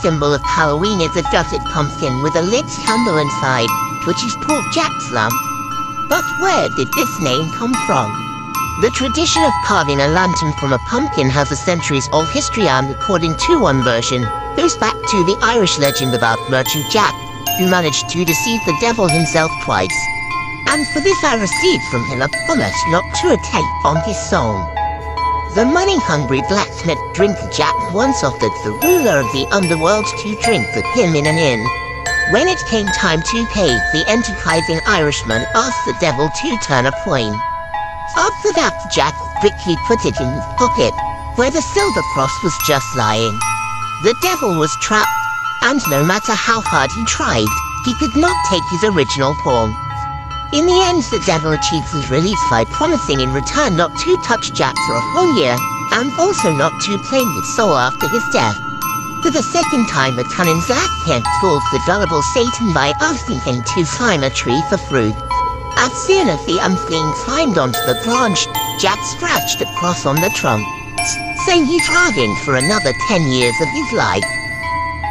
symbol of Halloween is a gutted pumpkin with a lit candle inside, which is called Jack's lamp. But where did this name come from? The tradition of carving a lantern from a pumpkin has a centuries-old history and, according to one version, goes back to the Irish legend about merchant Jack, who managed to deceive the devil himself twice. And for this I received from him a promise not to attempt on his soul. The money-hungry blacksmith drinker Jack once offered the ruler of the underworld to drink with him in an inn. When it came time to pay, the enterprising Irishman asked the devil to turn a coin. After that, Jack quickly put it in his pocket, where the silver cross was just lying. The devil was trapped, and no matter how hard he tried, he could not take his original form. In the end, the devil achieved his release by promising in return not to touch Jack for a whole year, and also not to claim his soul after his death. For the second time, the cunning Zack fooled the gullible Satan by asking him to climb a tree for fruit. As soon as the unclean climbed onto the branch, Jack scratched a cross on the trunk, saying he bargained for another 10 years of his life.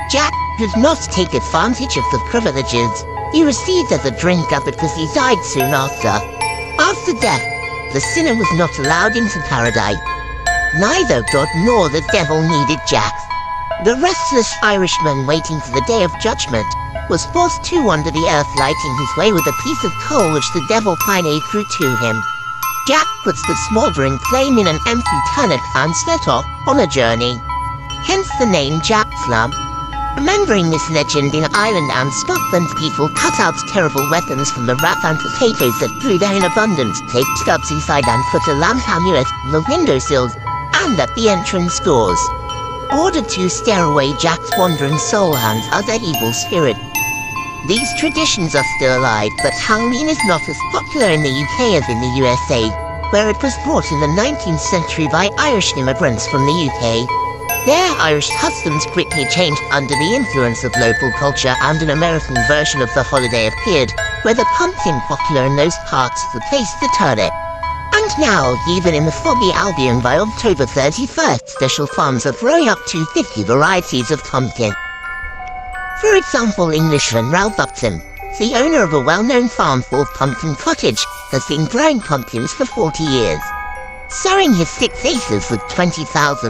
Jack did not take advantage of the privileges he received as a drinker because he died soon after. After death, the sinner was not allowed into paradise. Neither God nor the devil needed Jack. The restless Irishman waiting for the day of judgment was forced to wander the earth, lighting his way with a piece of coal which the devil finally threw to him. Jack puts the smouldering flame in an empty turnip and set off on a journey. Hence the name Jack's lamp. Remembering this legend, in Ireland and Scotland, people cut out terrible weapons from the wrath and potatoes that grew there in abundance, taped stubs inside and put a lamp amulet on the windowsills and at the entrance doors, ordered to scare away Jack's wandering soul and other evil spirits. These traditions are still alive, but Halloween is not as popular in the UK as in the USA, where it was brought in the 19th century by Irish immigrants from the UK. Their Irish customs quickly changed under the influence of local culture, and an American version of the holiday appeared, where the pumpkin popular in those parts replaced the turnip. And now, even in the foggy Albion, by October 31st, special farms are growing up to 50 varieties of pumpkin. For example, Englishman Ralph Upton, the owner of a well-known farm called Pumpkin Cottage, has been growing pumpkins for 40 years, sowing his 6 acres with 20,000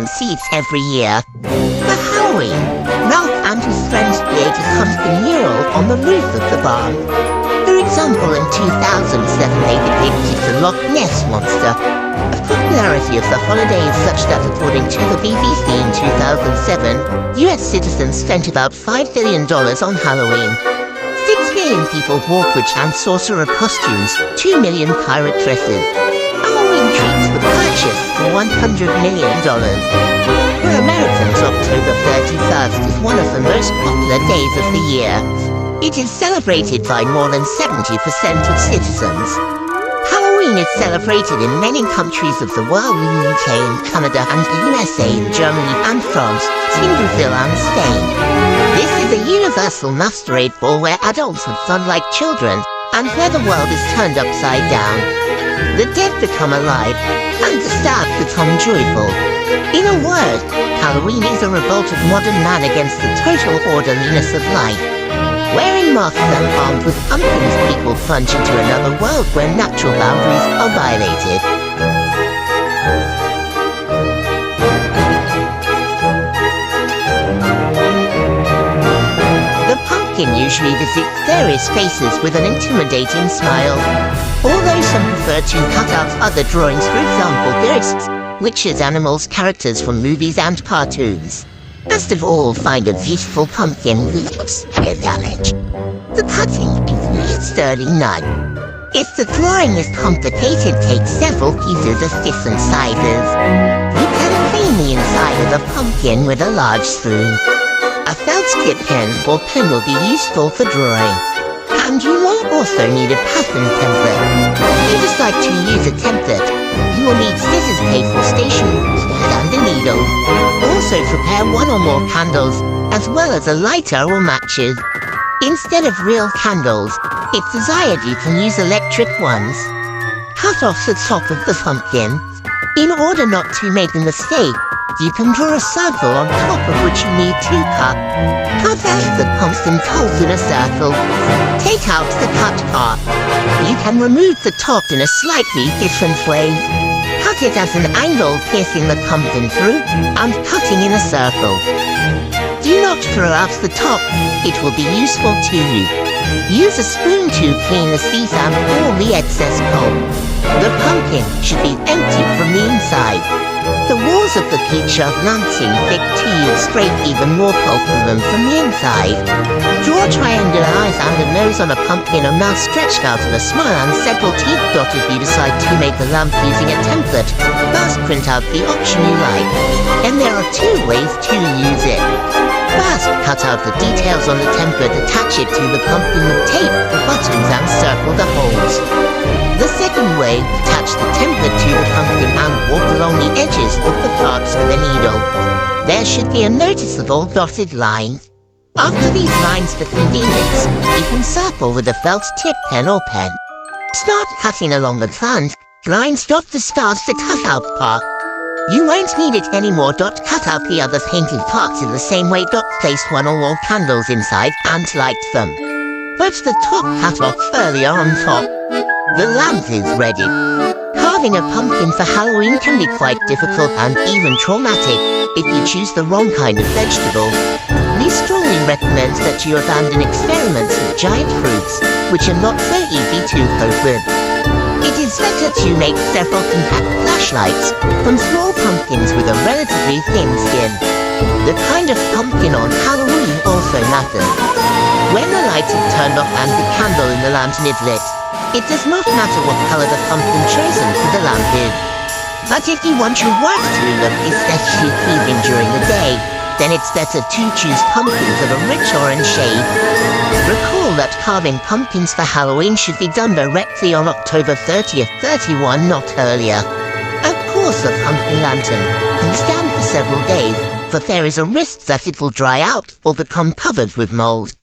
seeds every year. For Halloween, Ralph and his friends created a pumpkin mural on the roof of the barn. For example, in 2007 they depicted the Loch Ness Monster. The popularity of the holiday is such that, according to the BBC in 2007, US citizens spent about $5 billion on Halloween. 6 million people wore witch and sorcerer costumes, 2 million pirate dresses. Halloween treats were purchased for $100 million. For Americans, October 31st is one of the most popular days of the year. It is celebrated by more than 70% of citizens. Halloween is celebrated in many countries of the world, in the UK and Canada and the USA, in Germany and France, in Brazil and Spain. This is a universal masquerade ball where adults have fun like children, and where the world is turned upside down. The dead become alive, and the sad become joyful. In a word, Halloween is a revolt of modern man against the total orderliness of life. Wearing masks and armed with pumpkins, people plunge into another world where natural boundaries are violated. The pumpkin usually visits various faces with an intimidating smile, although some prefer to cut out other drawings, for example ghosts, witches, animals, characters from movies and cartoons. Best of all, find a beautiful pumpkin with hair damage. The cutting is a sturdy nut. If the drawing is complicated, take several pieces of different sizes. You can clean the inside of the pumpkin with a large spoon. A felt tip pen or pen will be useful for drawing. And you will also need a pattern template. If you decide to use a template, you will need scissors, paper, stationery, and a needle. Also prepare 1 or more candles, as well as a lighter or matches. Instead of real candles, if desired you can use electric ones. Cut off the top of the pumpkin. In order not to make a mistake, you can draw a circle on top of which you need to cut. Cut out the pumpkin holes in a circle. Take out the cut part. You can remove the top in a slightly different way. Cut it at an angle, piercing the pumpkin through and cutting in a circle. Do not throw out the top. It will be useful to you. Use a spoon to clean the sesame or the excess pulp. The pumpkin should be empty from the inside. The walls of the peach are lancing thick to use scrape even more pulp from them from the inside. Draw triangular eyes and a nose on a pumpkin, a mouth stretched out and a smile and several teeth dotted. You decide to make the lamp using a template. First, print out the option you like. And there are two ways to use it. First, cut out the details on the template, attach it to the pumpkin with tape, buttons and circle the holes. The second way, attach the template to the pumpkin and walk along the edges of the parts with a needle. There should be a noticeable dotted line. After these lines for convenience, you can circle with a felt tip pen or pen. Start cutting along the front. Lines dot the start the cutout part. You won't need it anymore. Cut out the other painted parts in the same way. Place one or more candles inside and light them. Put the top cut off earlier on top. The lamp is ready. Carving a pumpkin for Halloween can be quite difficult and even traumatic if you choose the wrong kind of vegetable. We strongly recommend that you abandon experiments with giant fruits, which are not so easy to cope with. It is better to make several compact flashlights from small pumpkins with a relatively thin skin. The kind of pumpkin on Halloween also matters. When the light is turned off and the candle in the lantern is lit, it does not matter what color the pumpkin chosen for the lamp is. But if you want your work to look especially pleasing during the day, then it's better to choose pumpkins of a rich orange shade. Recall that carving pumpkins for Halloween should be done directly on October 30th, 31, not earlier. Of course, a pumpkin lantern can stand for several days, but there is a risk that it will dry out or become covered with mold.